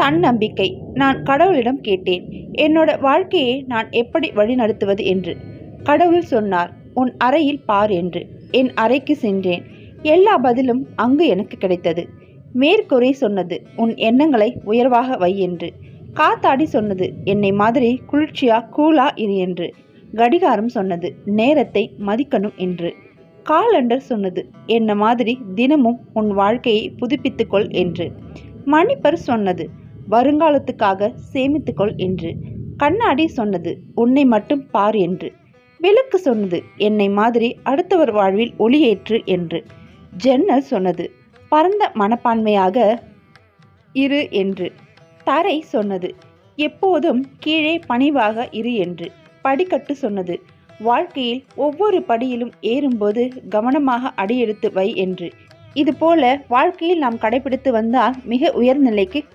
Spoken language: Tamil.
தன்னம்பிக்கை. நான் கடவுளிடம் கேட்டேன், என்னோட வாழ்க்கையை நான் எப்படி வழிநடத்துவது என்று. கடவுள் சொன்னார், உன் அறையில் பார் என்று. என் அறைக்கு சென்றேன். எல்லா பதிலும் அங்கு எனக்கு கிடைத்தது. மேற்கூரை சொன்னது, உன் எண்ணங்களை உயர்வாக வை என்று. காத்தாடி சொன்னது, என்னை மாதிரி குளிர்ச்சியா கூலா இரு என்று. கடிகாரம் சொன்னது, நேரத்தை மதிக்கணும் என்று. காலண்டர் சொன்னது, என்ன மாதிரி தினமும் உன் வாழ்க்கையை புதுப்பித்துக்கொள் என்று. மணிப்பர் சொன்னது, வருங்காலத்துக்காக சேமித்துக்கொள் என்று. கண்ணாடி சொன்னது, உன்னை மட்டும் பார் என்று. விளக்கு சொன்னது, என்னை மாதிரி அடுத்தவர் வாழ்வில் ஒளியேற்று என்று. ஜன்னல் சொன்னது, பரந்த மனப்பான்மையாக இரு என்று. தரை சொன்னது, எப்போதும் கீழே பணிவாக இரு என்று. படிக்கட்டு சொன்னது, வாழ்க்கையில் ஒவ்வொரு படியிலும் ஏறும்போது கவனமாக அடியெடுத்து வை என்று. இதுபோல வாழ்க்கையில் நாம் கடைபிடித்து வந்தால் மிக உயர்நிலைக்கு